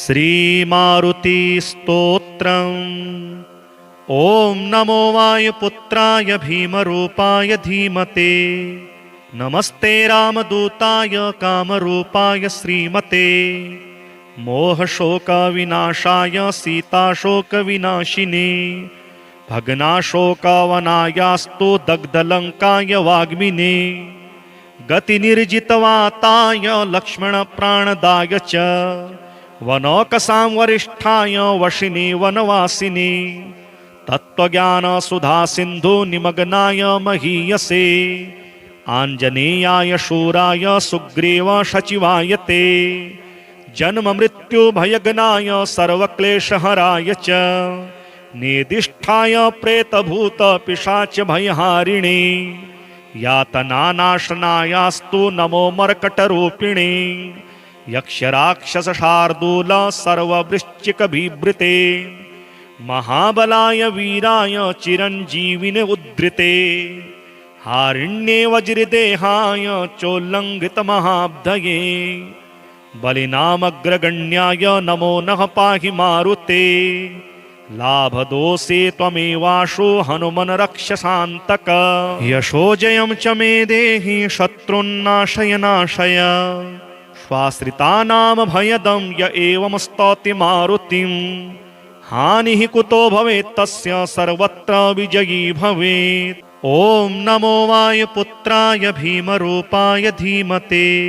श्रीमारुति स्तोत्रम्। ओम नमो वायुपुत्राय भीमरूपाय धीमते। नमस्ते रामदूताय कामरूपाय श्रीमते। मोहशोकविनाशाय सीताशोकविनाशिने। भग्नाशोकवनायास्तु दग्धलङ्काय वाग्मिने। गतिनिर्जितवाताय लक्ष्मणप्राणदाय च। वनौकसां वरिष्ठाय वशिने वनवासिने। तत्त्वज्ञानसुधासिन्धु निमग्नाय महीयसे। आञ्जनेयाय शूराय सुग्रीव सचिवाय ते। जन्ममृत्युभयघ्नाय सर्वक्लेशहराय च। नेदिष्ठाय प्रेतभूतपिशाचभयहारिणे। यातनानाशनायास्तु नमो मर्कटरूपिणे। यक्षराक्षसशार्दूल सर्ववृश्चिकबिभृते। महाबलाय वीराय चिरञ्जीविने उद्धृते। हारिण्ये वज्रदेहाय चोल्लङ्घितमहाब्धये। बलिनामग्रगण्याय नमो नः पाहि मारुते। लाभदोषे त्वमेवाशु हनुमन् रक्ष शान्तक। यशो जयं च मे देहि शत्रुन्नाशय नाशय। स्वाश्रितानां भयदं य एवं स्तौति मारुतिं। हानिः कुतो भवेत् तस्य सर्वत्र विजयी भवेत्। ओम नमो वायुपुत्राय भीमरूपाय धीमते।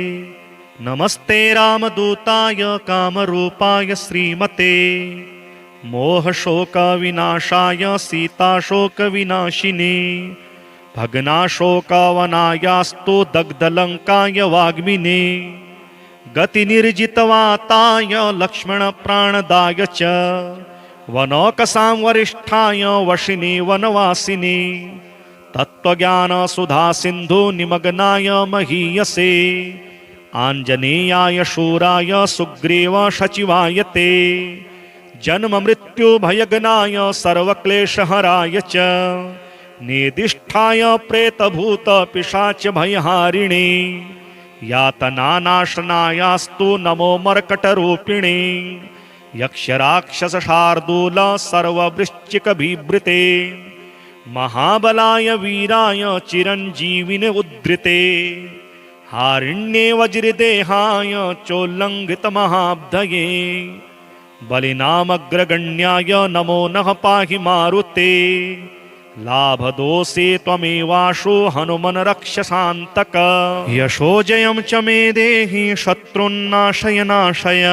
नमस्ते रामदूताय कामरूपाय श्रीमते। मोहशोकविनाशाय सीताशोकविनाशिने। भग्नाशोकवनायास्तु दग्धलङ्काय वाग्मिने। गतिनिर्जितवाताय लक्ष्मणप्राणदाय च। वनौकसां वरिष्ठाय वशिने वनवासिने। तत्त्वज्ञानसुधासिन्धु निमग्नाय महीयसे। आञ्जनेयाय शूराय सुग्रीव सचिवाय ते। जन्ममृत्युभयघ्नाय सर्वक्लेशहराय च। नेदिष्ठाय प्रेतभूतपिशाचभयहारिणे। यातनानाशनायास्तु नमो मर्कटरूपिणे। यक्षराक्षसशार्दूल सर्ववृश्चिकबिभृते। महाबलाय वीराय चिरञ्जीविने उद्धृते। हारिण्ये वज्रदेहाय चोल्लङ्घितमहाब्धये। बलिनामग्रगण्याय नमो नः पाहि मारुते। लाभदोषे त्वमेवाशु हनुमन् रक्ष शान्तक। यशो जयं च मे देहि शत्रुन्नाशय नाशय।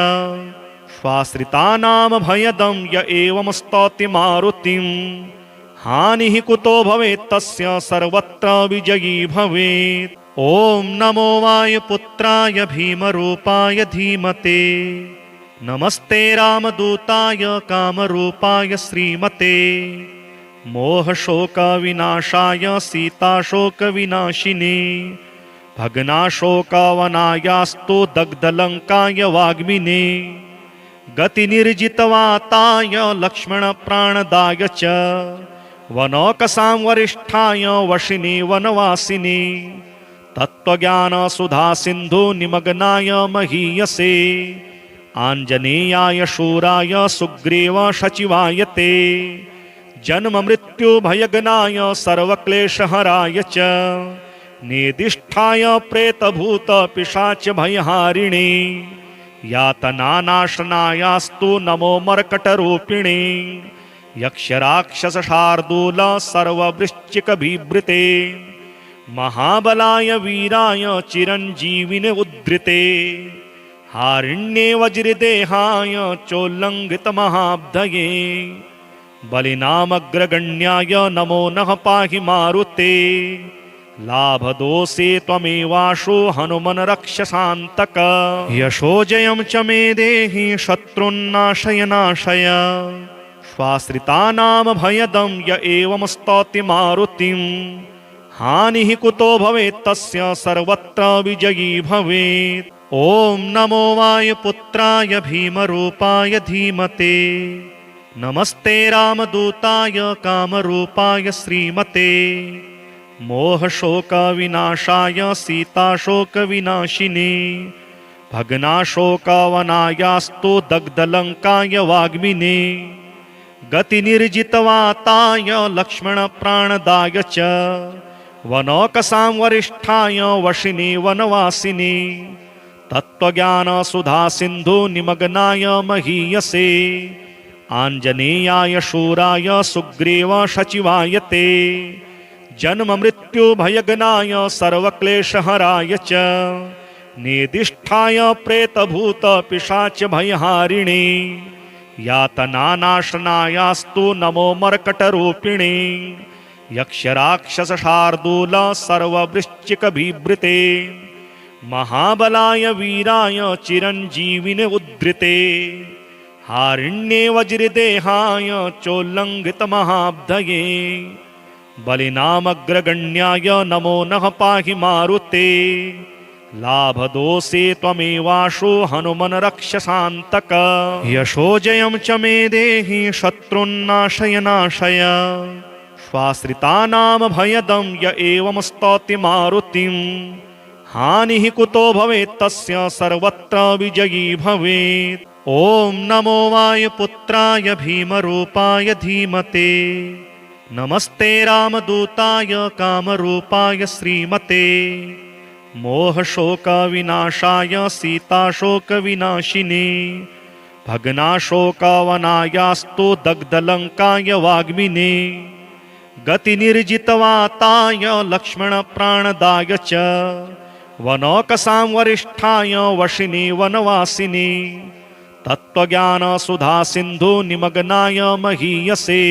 स्वाश्रितानां भयदं य एवं स्तौति मारुतिं। हानिः कुतो भवेत् तस्य सर्वत्र विजयी भवेत्। ओम नमो वायुपुत्राय भीमरूपाय धीमते। नमस्ते रामदूताय कामरूपाय श्रीमते। मोहशोकविनाशाय सीताशोकविनाशिने। भग्नाशोकवनायास्तु दग्धलङ्काय वाग्मिने। गतिनिर्जितवाताय लक्ष्मणप्राणदाय च। वनौकसां वरिष्ठाय वशिने वनवासिने। तत्त्वज्ञानसुधासिन्धु निमग्नाय महीयसे। आञ्जनेयाय शूराय सुग्रीव सचिवाय ते। जन्ममृत्युभयघ्नाय सर्वक्लेशहराय च। नेदिष्ठाय प्रेतभूतपिशाचभयहारिणे। यातनानाशनायास्तु नमो मर्कटरूपिणे। यक्षराक्षसशार्दूल सर्ववृश्चिकबिभृते। महाबलाय वीराय चिरञ्जीविने उद्धृते। हारिण्ये वज्रदेहाय चोल्लङ्घितमहाब्धये। बलिनामग्रगण्याय नमो नः पाहि मारुते। लाभदोषे त्वमेवाशु हनुमन् रक्ष शान्तक। यशो जयं च मे देहि शत्रुन्नाशय नाशय। स्वाश्रितानां भयदं य एवं स्तौति मारुतिं। हानिः कुतो भवेत् तस्य सर्वत्र विजयी भवेत्। ओम नमो वायुपुत्राय भीमरूपाय धीमते। नमस्ते रामदूताय कामरूपाय श्रीमते। मोहशोकविनाशाय सीताशोकविनाशिने। भग्नाशोकवनायास्तु दग्धलङ्काय वाग्मिने गतिनिर्जितवाताय लक्ष्मणप्राणदाय च वनौकसां वरिष्ठाय वशिने वनवासिने तत्त्वज्ञानसुधासिन्धु निमग्नाय महीयसे आञ्जनेयाय शूराय सुग्रीव सचिवाय ते जन्ममृत्युभयगनाय सर्वक्लेशहराय च निदिष्ठाय प्रेतभूतपिशाचभयहारिणे यातनानाशनायास्तु नमो मर्कटरूपिणे यक्षराक्षसशार्दूल सर्ववृश्चिकबिभृते महाबलाय वीराय चिरञ्जीविने उद्धृते हारिण्ये वज्रदेहाय चोल्लङ्घितमहाब्धये बलिनामग्रगण्याय नमो नः पाहि मारुते लाभदोषे त्वमेवाशु हनुमन् रक्ष शान्तक यशोजयं च मे देहि शत्रुन्नाशय नाशय स्वाश्रितानां भयदं य एवं स्तौति मारुतिं हानिः कुतो भवेत् तस्य सर्वत्र विजयी भवेत्। ॐ नमो वायुपुत्राय भीमरूपाय धीमते नमस्ते रामदूताय कामरूपाय श्रीमते मोहशोकविनाशाय सीताशोकविनाशिने भग्नाशोकवनायास्तु दग्धलङ्काय वाग्मिने गतिनिर्जितवाताय लक्ष्मणप्राणदाय च वनौकसां वरिष्ठाय वशिने वनवासिने तत्त्वज्ञानसुधासिन्धु निमग्नाय महीयसे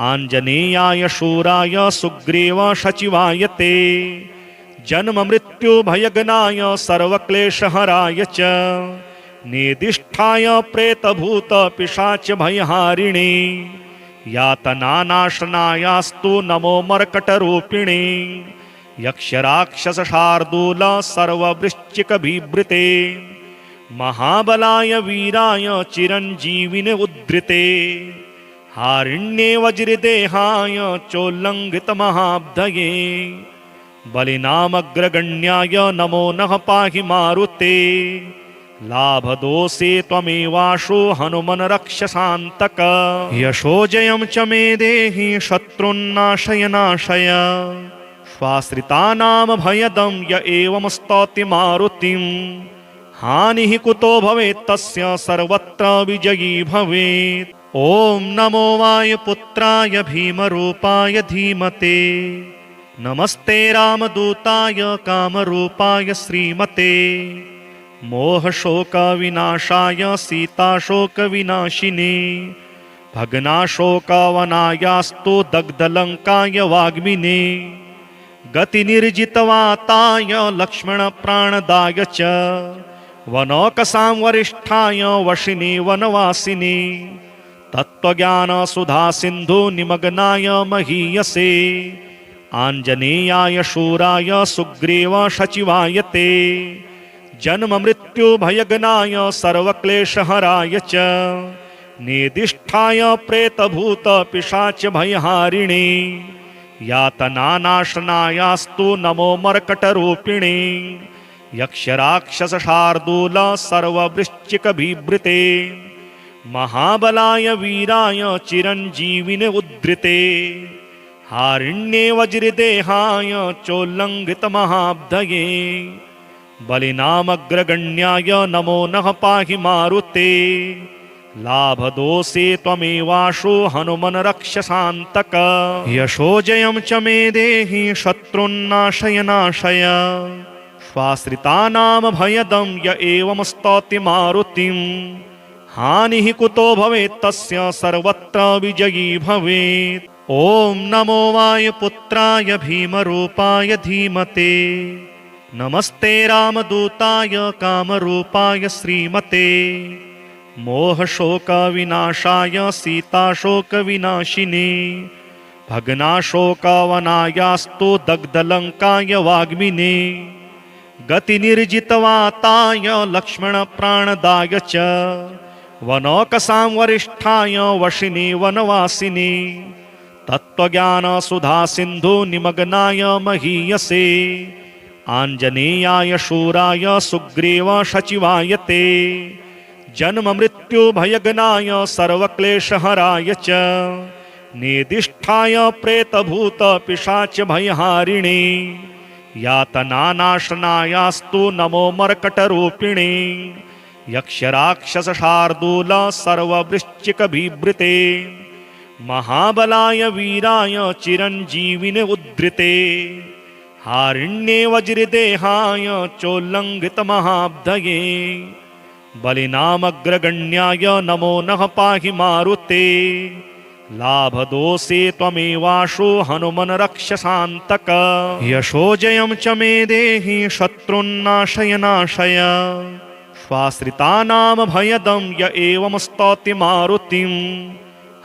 आञ्जनेयाय शूराय सुग्रीव सचिवाय ते जन्ममृत्युभयगनाय सर्वक्लेशहराय च निदिष्ठाय प्रेतभूतपिशाचभयहारिणे यातनानाशनायास्तु नमो मर्कटरूपिणे यक्षराक्षसशार्दूल सर्ववृश्चिकबिभृते महाबलाय वीराय चिरञ्जीविने उद्धृते हारिण्ये वज्रदेहाय चोल्लङ्घितमहाब्धये बलिनामग्रगण्याय नमो नः पाहि मारुते लाभदोषे त्वमेवाशु हनुमन् रक्ष शान्तक यशोजयं च मे देहि शत्रुन्नाशय नाशय स्वाश्रितानां भयदं य एवं स्तौति मारुतिं हानिः कुतो भवेत् तस्य सर्वत्र विजयी भवेत्। ॐ नमो वायुपुत्राय भीमरूपाय धीमते नमस्ते रामदूताय कामरूपाय श्रीमते मोहशोकविनाशाय सीताशोकविनाशिने भग्नाशोकवनायास्तु दग्धलङ्काय वाग्मिने गतिनिर्जितवाताय लक्ष्मणप्राणदाय च वनौकसां वरिष्ठाय वशिने वनवासिने तत्त्वज्ञानसुधासिन्धु निमग्नाय महीयसे आञ्जनेयाय शूराय सुग्रीव सचिवाय ते जन्ममृत्युभयगनाय सर्वक्लेशहराय च निदिष्ठाय प्रेतभूतपिशाचभयहारिणे यातनानाशनायास्तु नमो मर्कटरूपिणे यक्षराक्षसशार्दूल सर्ववृश्चिकबिभृते महाबलाय वीराय चिरञ्जीविने उद्धृते हारिण्ये वज्रदेहाय चोल्लङ्घितमहाब्धये बलिनामग्रगण्याय नमो नः पाहि मारुते लाभदोषे त्वमेवाशु हनुमन् रक्ष शान्तक यशोजयं च मे देहि शत्रुन्नाशय नाशय स्वाश्रितानां भयदं य एवं स्तौति मारुतिं हानिः कुतो भवेत् तस्य सर्वत्र विजयी भवेत्। ॐ नमो वायुपुत्राय भीमरूपाय धीमते नमस्ते रामदूताय कामरूपाय श्रीमते मोहशोकविनाशाय सीताशोकविनाशिने भग्नाशोकवनायास्तु दग्धलङ्काय वाग्मिने गतिनिर्जितवाताय लक्ष्मणप्राणदाय च वनौकसां वरिष्ठाय वशिने वनवासिने तत्त्वज्ञानसुधासिन्धु निमग्नाय महीयसे आञ्जनेयाय शूराय सुग्रीव शचिवाय ते जन्म मृत्यु भयगनाय सर्वक्लेशहराय च नेदिष्ठाय प्रेतभूत पिशाच भयहारिणे यातनानाशनायास्तु नमो मर्कटरूपिणे यक्षराक्षसशार्दूल सर्ववृश्चिकबिभृते महाबलाय वीराय चिरञ्जीविने उद्धृते हारिण्ये वज्रदेहाय चोल्लङ्घितमहाब्धये बलिनामग्रगण्याय नमो नः पाहि मारुते लाभदोषे त्वमेवाशो हनुमन् रक्ष शान्तक यशोजयं च मे देहि शत्रुन्नाशय नाशय स्वाश्रितानां भयदं य एवं स्तौति मारुतिं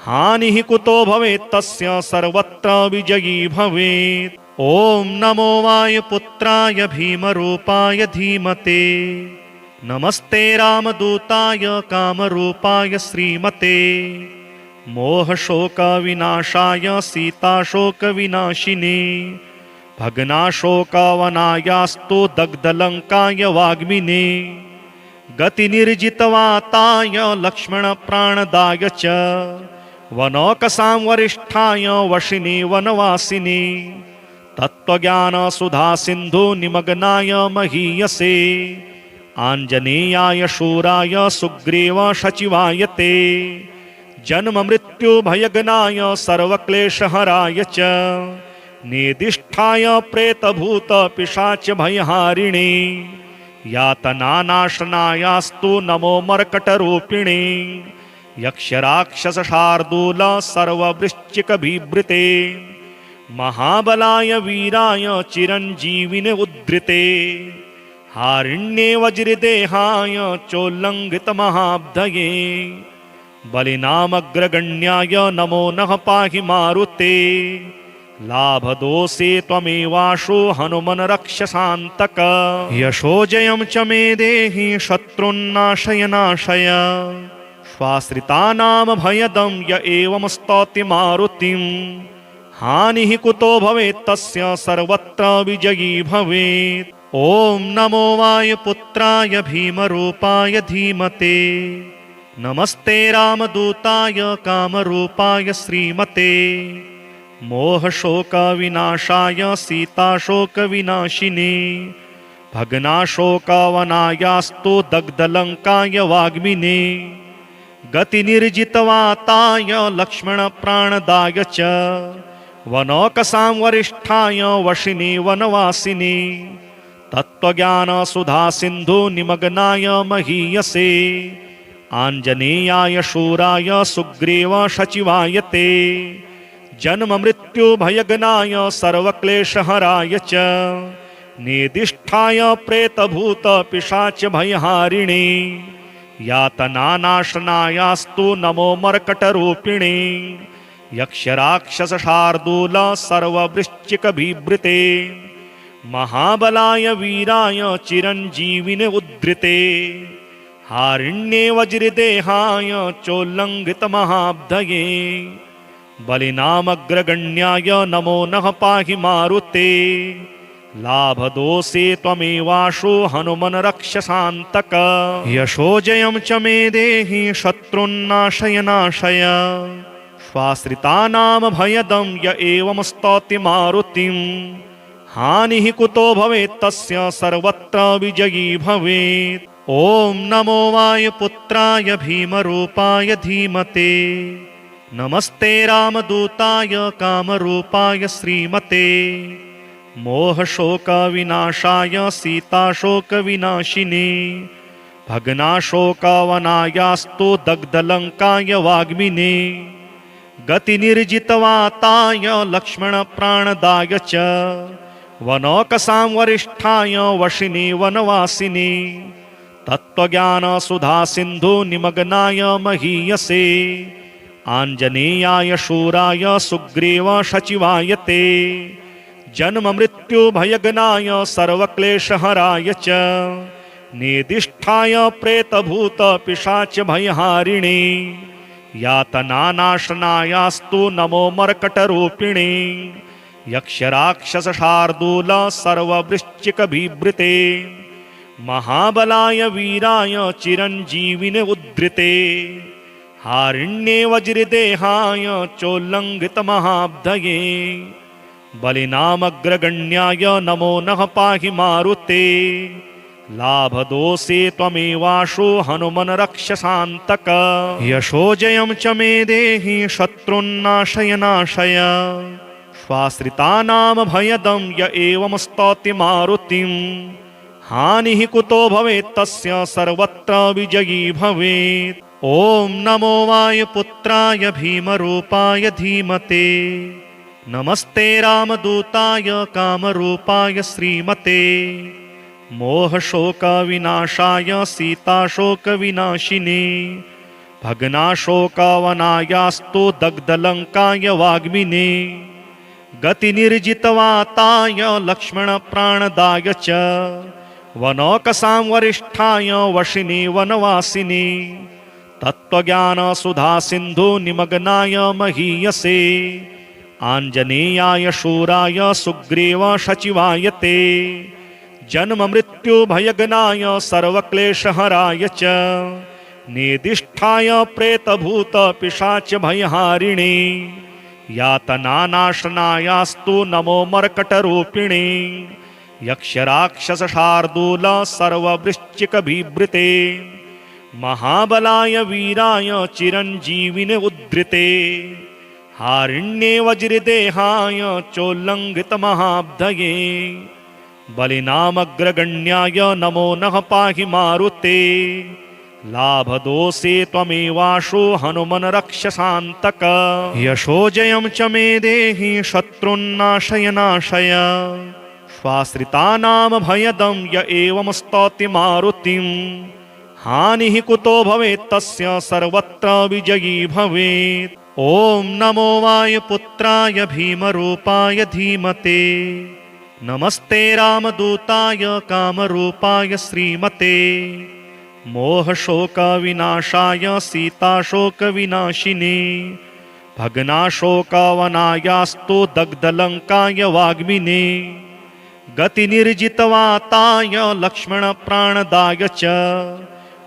हानिः कुतो भवेत् तस्य सर्वत्र विजयी भवेत्। ॐ नमो वायुपुत्राय भीमरूपाय धीमते नमस्ते रामदूताय कामरूपाय श्रीमते मोहशोकविनाशाय सीताशोकविनाशिने भग्नाशोकवनायास्तु दग्धलङ्काय वाग्मिने गतिनिर्जितवाताय लक्ष्मणप्राणदाय च वनौकसां वरिष्ठाय वशिने वनवासिने तत्त्वज्ञानसुधासिन्धु निमग्नाय महीयसे आञ्जनेयाय शूराय सुग्रीव शचिवाय ते जन्म मृत्यु भयगनाय सर्वक्लेशहराय च नेदिष्ठाय प्रेतभूत पिशाच भयहारिणे यातनानाशनायास्तु नमो मर्कटरूपिणे यक्षराक्षसशार्दूल सर्ववृश्चिकबिभृते महाबलाय वीराय चिरञ्जीविने उद्धृते हारिण्ये वज्रदेहाय चोल्लङ्घितमहाब्धये बलिनामग्रगण्याय नमो नः पाहि मारुते लाभदोषे त्वमेवाशो हनुमन् रक्ष शान्तक यशोजयं च मे देहि शत्रुन्नाशय नाशय स्वाश्रितानां भयदं य एवं स्तौति मारुतिं हानिः कुतो भवेत् तस्य सर्वत्र विजयी भवेत्। ॐ नमो वायुपुत्राय भीमरूपाय धीमते नमस्ते रामदूताय कामरूपाय श्रीमते मोहशोकविनाशाय सीताशोकविनाशिने भग्नाशोकवनायास्तु दग्धलङ्काय वाग्मिने गतिनिर्जितवाताय लक्ष्मणप्राणदाय च वनौकसां वरिष्ठाय वशिने वनवासिने तत्त्वज्ञानसुधासिन्धु निमग्नाय महीयसे आञ्जनेयाय शूराय सुग्रीव शचिवाय ते जन्म मृत्यु भयगनाय सर्वक्लेशहराय च नेदिष्ठाय प्रेतभूत पिशाच भयहारिणे यातनानाशनायास्तु नमो मर्कटरूपिणे यक्षराक्षसशार्दूल सर्ववृश्चिकबिभृते महाबलाय वीराय चिरञ्जीविने उद्धृते हारिण्ये वज्रदेहाय चोल्लङ्घितमहाब्धये बलिनामग्रगण्याय नमो नः पाहि मारुते लाभदोषे त्वमेवाशो हनुमन् रक्ष शान्तक यशोजयं च मे देहि शत्रुन्नाशय नाशय स्वाश्रितानां भयदं य एवं स्तौति मारुतिं हानिः कुतो भवेत् तस्य सर्वत्र विजयी भवेत्। ॐ नमो वायुपुत्राय भीमरूपाय धीमते नमस्ते रामदूताय कामरूपाय श्रीमते मोहशोकविनाशाय सीताशोकविनाशिने भग्नाशोकवनायास्तु दग्धलङ्काय वाग्मिने गतिनिर्जितवाताय लक्ष्मणप्राणदाय च वनौकसां वरिष्ठाय वशिने वनवासिने तत्त्वज्ञानसुधासिन्धु निमग्नाय महीयसे आञ्जनेयाय शूराय सुग्रीव शचिवाय ते जन्म मृत्यु भयगनाय सर्वक्लेशहराय च नेदिष्ठाय प्रेतभूत पिशाच भयहारिणे यातनानाशनायास्तु नमो मर्कटरूपिणे यक्षराक्षसशार्दूल सर्ववृश्चिकबिभृते महाबलाय वीराय चिरञ्जीविने उद्धृते हारिण्ये वज्रदेहाय चोल्लङ्घितमहाब्धये बलिनामग्रगण्याय नमो नः पाहि मारुते लाभदोषे त्वमेवाशो हनुमन् रक्ष शान्तक यशोजयं च मे देहि शत्रुन्नाशय नाशय स्वाश्रितानां भयदं य एवं स्तौति मारुतिं हानिः कुतो भवेत् तस्य सर्वत्र विजयी भवेत्। ॐ नमो वायुपुत्राय भीमरूपाय धीमते नमस्ते रामदूताय कामरूपाय श्रीमते मोहशोकविनाशाय सीताशोकविनाशिने भग्नाशोकवनायास्तु दग्धलङ्काय वाग्मिने गतिनिर्जितवाताय लक्ष्मणप्राणदाय च वनौकसां वरिष्ठाय वशिने वनवासिने तत्त्वज्ञानसुधासिन्धु निमग्नाय महीयसे आञ्जनेयाय शूराय सुग्रीव सचिवाय ते जन्ममृत्युभयगनाय सर्वक्लेशहराय च नेदिष्ठाय प्रेतभूतपिशाचभयहारिणे यातनानाशनायास्तु नमो मर्कटरूपिणे यक्षराक्षसशार्दूल सर्ववृश्चिकबिभृते महाबलाय वीराय चिरञ्जीविने उद्धृते हारिण्ये वज्रदेहाय चोल्लङ्घितमहाब्धये बलिनामग्रगण्याय नमो नः पाहि मारुते लाभदोषे त्वमेवाशो हनुमन् रक्ष शान्तक यशोजयं च मे देहि शत्रुन्नाशय नाशय स्वाश्रितानां भयदं य एवं स्तौति मारुतिं हानिः कुतो भवेत् तस्य सर्वत्र विजयी भवेत्। ॐ नमो वायुपुत्राय भीमरूपाय धीमते नमस्ते रामदूताय कामरूपाय श्रीमते मोहशोकविनाशाय सीताशोकविनाशिने भग्नाशोकवनायास्तु दग्धलङ्काय वाग्मिने गतिनिर्जितवाताय लक्ष्मणप्राणदाय च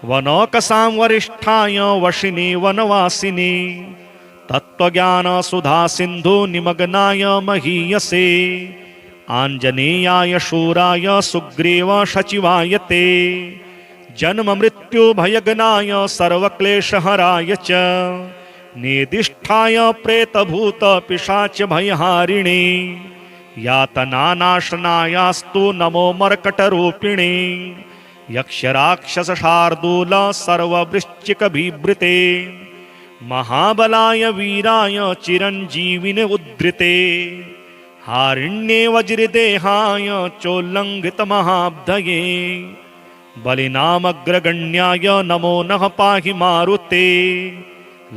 वनौकसां वरिष्ठाय वशिने वनवासिने तत्त्वज्ञानसुधासिन्धु निमग्नाय महीयसे आञ्जनेयाय शूराय सुग्रीव सचिवाय ते जन्ममृत्युभयगनाय सर्वक्लेशहराय च नेदिष्ठाय प्रेतभूतपिशाचभयहारिणे यातनानाशनायास्तु नमो मर्कटरूपिणे यक्षराक्षसशार्दूल सर्ववृश्चिकबिभृते महाबलाय वीराय चिरञ्जीविने उद्धृते हारिण्ये वज्रदेहाय चोल्लङ्घितमहाब्धये बलिनामग्रगण्याय नमो नः पाहि मारुते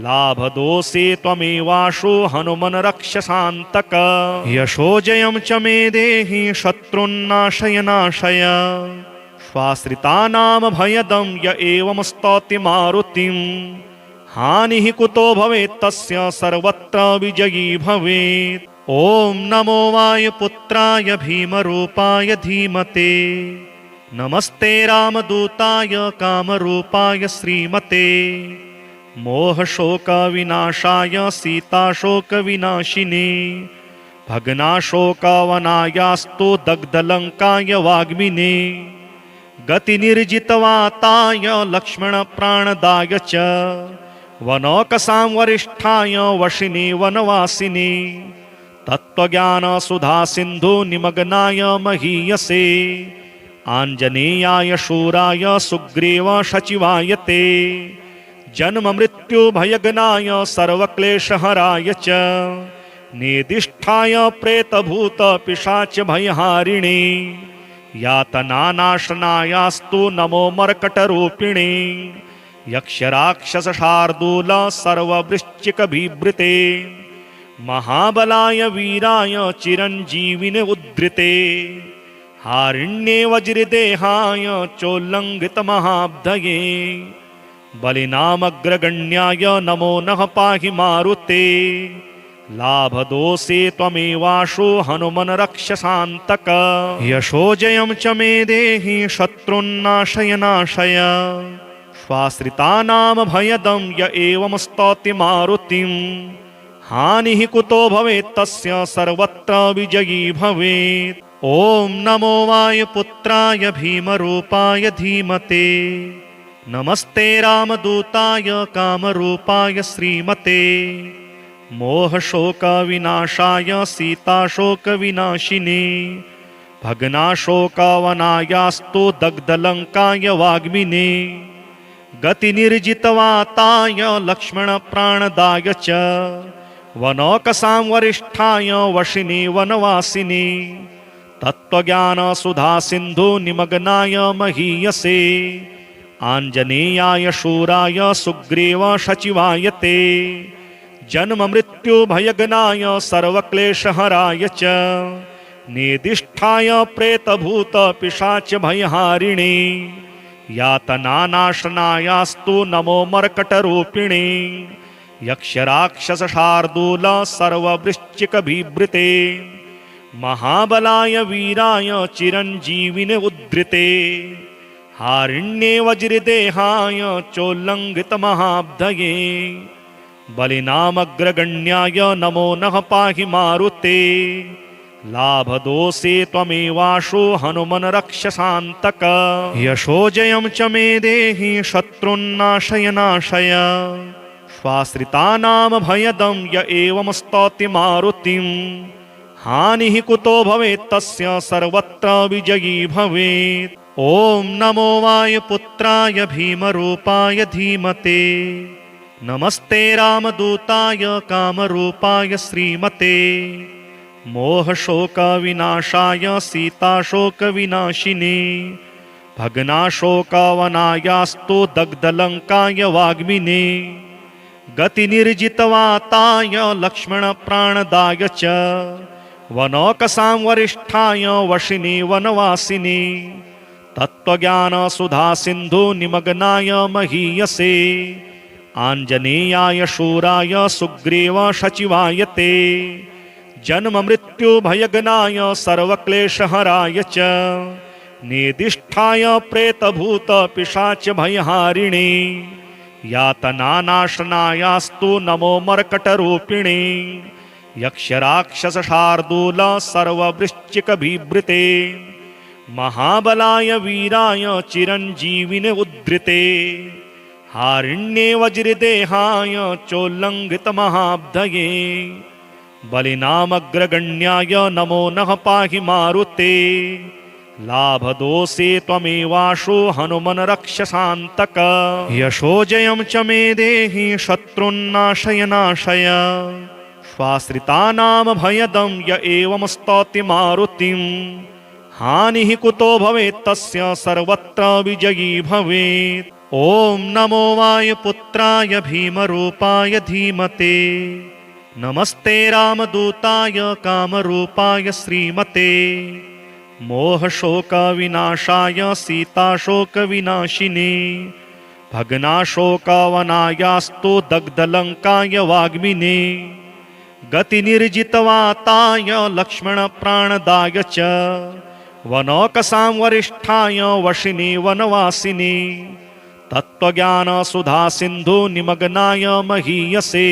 लाभदोषे त्वमेवाशो हनुमन् रक्ष शान्तक यशोजयं च मे देहि शत्रुन्नाशय नाशय स्वाश्रितानां भयदं य एवं स्तौति मारुतिं हानिः कुतो भवेत् तस्य सर्वत्र विजयी भवेत्। ॐ नमो वायुपुत्राय भीमरूपाय धीमते नमस्ते रामदूताय कामरूपाय श्रीमते मोहशोकविनाशाय सीताशोकविनाशिने भग्नाशोकवनायास्तु दग्धलङ्काय वाग्मिने गतिनिर्जितवाताय लक्ष्मणप्राणदाय च वनौकसां वरिष्ठाय वशिने वनवासिने तत्त्वज्ञानसुधासिन्धु निमग्नाय महीयसे आञ्जनेयाय शूराय सुग्रीव सचिवाय ते जन्ममृत्युभयगनाय सर्वक्लेशहराय च नेदिष्ठाय प्रेतभूतपिशाचभयहारिणे यातनानाशनायास्तु नमो मर्कटरूपिणे यक्षराक्षसशार्दूल सर्ववृश्चिकबिभृते महाबलाय वीराय चिरञ्जीविने उद्धृते हारिण्ये वज्रदेहाय चोल्लङ्घितमहाब्धये बलिनामग्रगण्याय नमो नः पाहि मारुते लाभदोषे त्वमेवाशो हनुमन् रक्षसान्तक यशो जयं च मे देहि शत्रुन्नाशय नाशय स्वाश्रितानां भयदं य एवं स्तौति मारुतिं हानिः कुतो भवेत् तस्य सर्वत्र विजयी भवेत्। ॐ नमो वायुपुत्राय भीमरूपाय धीमते नमस्ते रामदूताय कामरूपाय श्रीमते मोहशोकविनाशाय सीताशोकविनाशिने भग्नाशोकवनायास्तु दग्धलङ्काय वाग्मिने गतिनिर्जितवाताय लक्ष्मणप्राणदाय च वनौकसां वरिष्ठाय वशिने वनवासिने तत्त्वज्ञानसुधासिन्धु निमग्नाय महीयसे आञ्जनेयाय शूराय सुग्रीव सचिवाय ते जन्ममृत्युभयघ्नाय सर्वक्लेशहराय च निदिष्ठाय प्रेतभूतपिशाचभयहारिणे यातनानाशनायास्तु नमो मर्कटरूपिणे यक्षराक्षसशार्दूल सर्ववृश्चिकबिभृते महाबलाय वीराय चिरञ्जीविने उद्धृते हारिण्ये वज्रदेहाय चोल्लङ्घितमहाब्धये बलिनामग्रगण्याय नमो नः पाहि मारुते लाभदोषे त्वमेवाशो हनुमन् रक्षसान्तक यशो जयं च मे देहि शत्रुन्नाशय नाशय स्वाश्रितानां भयदं य एवं स्तौति मारुतिं हानिः कुतो भवेत् तस्य सर्वत्र विजयी भवेत्। ॐ नमो वायुपुत्राय भीमरूपाय धीमते नमस्ते रामदूताय कामरूपाय श्रीमते मोहशोकविनाशाय सीताशोकविनाशिने भग्नाशोकवनायास्तु दग्धलङ्काय वाग्मिने गतिनिर्जितवाताय लक्ष्मणप्राणदाय च वनौकसां वरिष्ठाय वशिने वनवासिने तत्त्वज्ञानसुधासिन्धु निमग्नाय महीयसे आञ्जनेयाय शूराय सुग्रीव सचिवाय ते जन्ममृत्युभयघ्नाय सर्वक्लेशहराय च निदिष्ठाय प्रेतभूतपिशाचभयहारिणे यातनानाशनायास्तु नमो मर्कटरूपिणे यक्षराक्षसशार्दूल सर्ववृश्चिकबिभृते महाबलाय वीराय चिरञ्जीविने उद्धृते हारिण्ये वज्रदेहाय चोल्लङ्घितमहाब्धये बलिनामग्रगण्याय नमो नः पाहि मारुते लाभदोषे त्वमेवाशो हनुमन् रक्षसान्तक यशो जयं च मे देहि शत्रुन्नाशय नाशय स्वाश्रितानां भयदं य एवं स्तौति मारुतिं हानिः कुतो भवेत् तस्य सर्वत्र विजयी भवेत्। ॐ नमो वायुपुत्राय भीमरूपाय धीमते नमस्ते रामदूताय कामरूपाय श्रीमते मोहशोकविनाशाय सीताशोकविनाशिने भग्नाशोकवनायास्तु दग्धलङ्काय वाग्मिने गतिनिर्जितवाताय लक्ष्मणप्राणदाय च वनौकसां वरिष्ठाय वशिने वनवासिने तत्त्वज्ञानसुधासिन्धु निमग्नाय महीयसे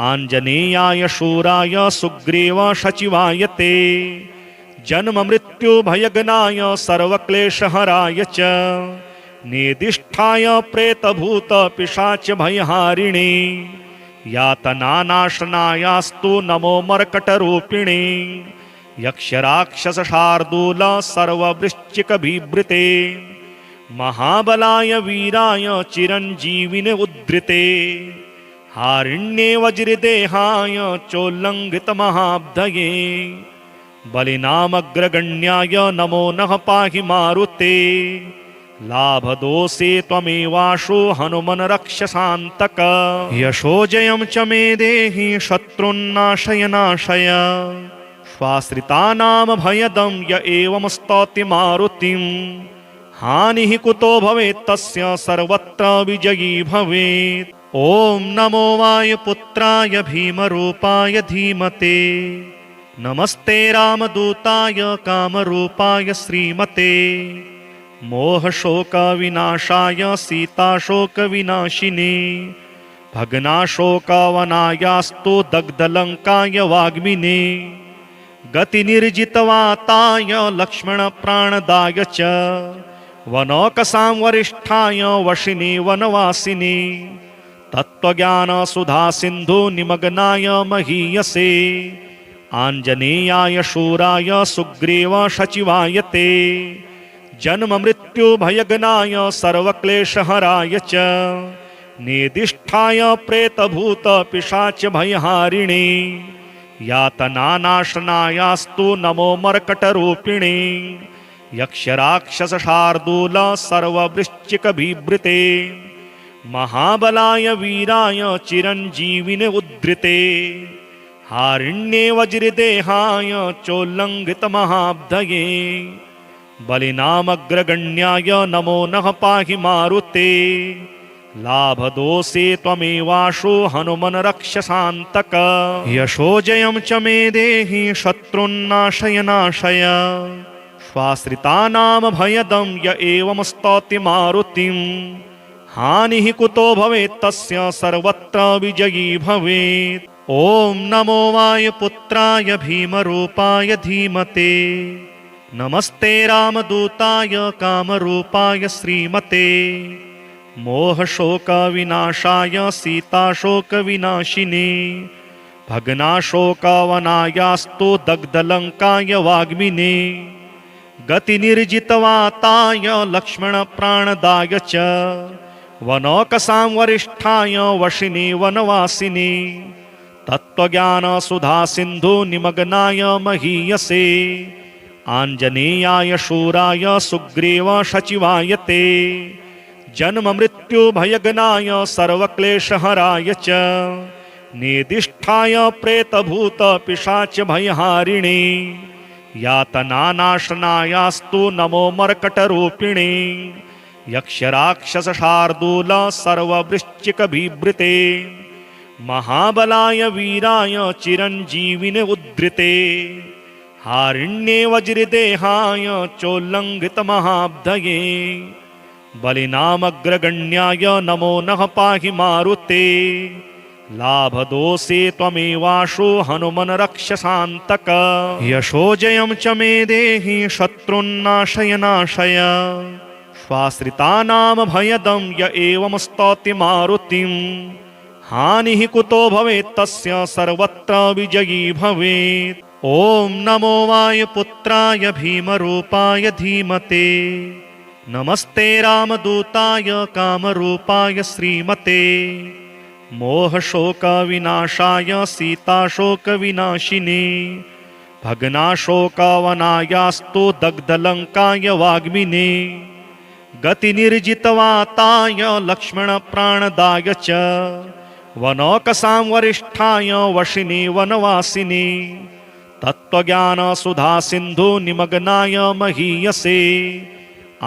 आञ्जनेयाय शूराय सुग्रीव सचिवाय ते जन्ममृत्युभयघ्नाय सर्वक्लेशहराय च निदिष्ठाय प्रेतभूतपिशाचभयहारिणे यातनानाशनायास्तु नमो मर्कटरूपिणे यक्षराक्षसशार्दूल सर्ववृश्चिकबिभृते महाबलाय वीराय चिरञ्जीविने उद्धृते हारिण्ये वज्रदेहाय चोल्लङ्घितमहाब्धये बलिनामग्रगण्याय नमो नः पाहि मारुते लाभदोषे त्वमेवाशो हनुमन् रक्षसान्तक यशो जयं च मे देहि शत्रुन्नाशय नाशय स्वाश्रितानां भयदं य एवं स्तौति मारुतिं हानिः कुतो भवेत् तस्य सर्वत्र विजयी भवेत्। ॐ नमो वायुपुत्राय भीमरूपाय धीमते नमस्ते रामदूताय कामरूपाय श्रीमते मोहशोकविनाशाय सीताशोकविनाशिने भग्नाशोकवनायास्तु दग्धलङ्काय वाग्मिने गतिनिर्जितवाताय लक्ष्मणप्राणदाय च वनौकसां वरिष्ठाय वशिने वनवासिने तत्त्वज्ञानसुधासिन्धु निमग्नाय महीयसे आञ्जनेयाय शूराय सुग्रीव सचिवाय ते जन्ममृत्युभयगनाय सर्वक्लेशहराय च निदिष्ठाय प्रेतभूतपिशाचभयहारिणे यातनानाशनायास्तु नमो मर्कटरूपिणे यक्षराक्षसशार्दूल सर्ववृश्चिकबिभृते महाबलाय वीराय चिरञ्जीविने उद्धृते हारिण्ये वज्रदेहाय चोल्लङ्घितमहाब्धये बलिनामग्रगण्याय नमो नः पाहि मारुते लाभदोषे त्वमेवाशु हनुमन्रक्षसान्तक यशोजयं च मे देहि शत्रुन्नाशय नाशय स्वाश्रितानां भयदं य एवं स्तौति मारुतिं हानिः कुतो भवेत् तस्य सर्वत्र विजयी भवेत् ॐ नमो वायुपुत्राय भीमरूपाय धीमते नमस्ते रामदूताय कामरूपाय श्रीमते मोहशोकविनाशाय सीताशोकविनाशिने भग्नाशोकवनायास्तु दग्धलङ्काय वाग्मिने गतिनिर्जितवाताय लक्ष्मणप्राणदाय च वनौकसां वरिष्ठाय वशिने वनवासिने तत्त्वज्ञानसुधासिन्धु निमग्नाय महीयसे आञ्जनेयाय शूराय सुग्रीव सचिवाय ते जन्ममृत्युभयगनाय सर्वक्लेशहराय च निदिष्ठाय प्रेतभूतपिशाचभयहारिणे यातनानाशनायास्तु नमो मर्कटरूपिणे यक्षराक्षसशार्दूल सर्ववृश्चिकबिभृते महाबलाय वीराय चिरञ्जीविने उद्धृते हारिण्ये वज्रदेहाय चोल्लङ्घितमहाब्धये बलिनामग्रगण्याय नमो नः पाहि मारुते लाभदोषे त्वमेवाशु हनुमन्रक्षसान्तक यशोजयं च मे देहि शत्रुन्नाशय नाशय स्वाश्रितानां भयदं य एवं स्तौति मारुतिं हानिः कुतो भवेत् तस्य सर्वत्र विजयी भवेत् ॐ नमो वायुपुत्राय भीमरूपाय धीमते नमस्ते रामदूताय कामरूपाय श्रीमते मोहशोकविनाशाय सीताशोकविनाशिने भग्नाशोकवनायास्तु दग्धलङ्काय वाग्मिने गतिनिर्जितवाताय लक्ष्मणप्राणदाय च वनौकसां वरिष्ठाय वशिने वनवासिने तत्त्वज्ञानसुधासिन्धु निमग्नाय महीयसे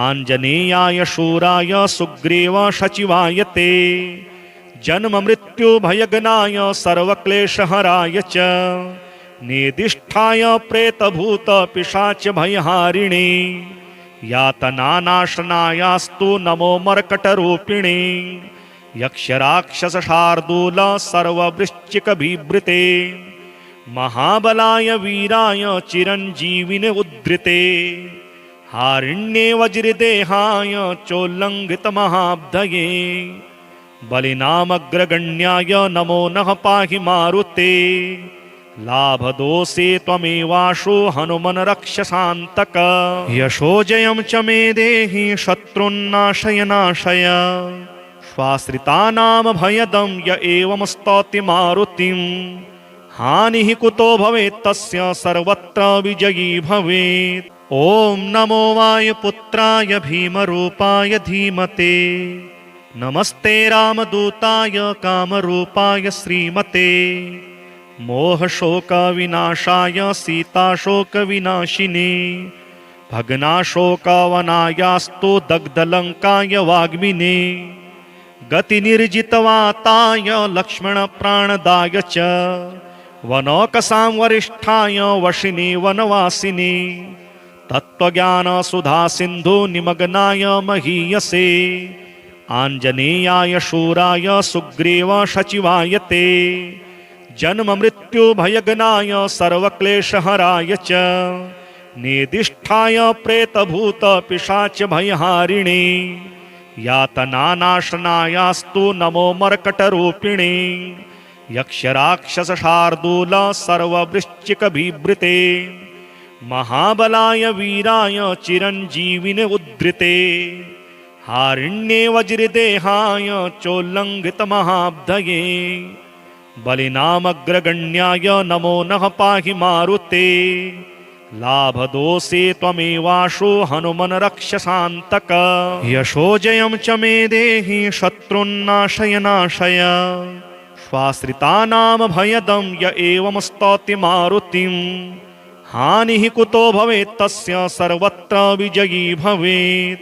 आञ्जनेयाय शूराय सुग्रीव सचिवाय ते जन्ममृत्युभयगनाय सर्वक्लेशहराय च निदिष्ठाय प्रेतभूतपिशाचभयहारिणे यातनानाशनायास्तु नमो मर्कटरूपिणे यक्षराक्षसशार्दूल सर्ववृश्चिकबिभृते महाबलाय वीराय चिरञ्जीविने उद्धृते हारिण्ये वज्रदेहाय चोल्लङ्घितमहाब्धये बलिनामग्रगण्याय नमो नः पाहि मारुते लाभदोषे त्वमेवाशु हनुमन्रक्षसान्तक यशोजयं च मे देहि शत्रुन्नाशय नाशय स्वाश्रितानां भयदं य एवं स्तौति मारुतिं हानिः कुतो भवेत् तस्य सर्वत्र विजयी भवेत् ॐ नमो वायुपुत्राय भीमरूपाय धीमते नमस्ते रामदूताय कामरूपाय श्रीमते मोहशोकविनाशाय सीताशोकविनाशिने भग्नाशोकवनायास्तु दग्धलङ्काय वाग्मिने गतिनिर्जितवाताय लक्ष्मणप्राणदाय च वनौकसां वरिष्ठाय वशिनी वनवासिनी तत्त्वज्ञानसुधासिन्धु निमग्नाय महीयसे आञ्जनेयाय शूराय सुग्रीव सचिवाय ते जन्ममृत्युभयघ्नाय सर्वक्लेशहराय च निदिष्ठाय प्रेतभूतपिशाचभयहारिणे यातनानाशनायास्तु नमो मर्कटरूपिणे यक्षराक्षसशार्दूल सर्ववृश्चिकबिभृते महाबलाय वीराय चिरञ्जीविने उद्धृते हारिण्ये वज्रदेहाय चोल्लङ्घितमहाब्धये बलिनामग्रगण्याय नमो नः पाहि मारुते लाभदोषे त्वमेवाशो हनुमन् रक्ष शान्तक यशोजयं च मे देहि शत्रुन्नाशय नाशय स्वाश्रितानां भयदं य एवं स्तौति मारुतिं हानिः कुतो भवेत् तस्य सर्वत्र विजयी भवेत्।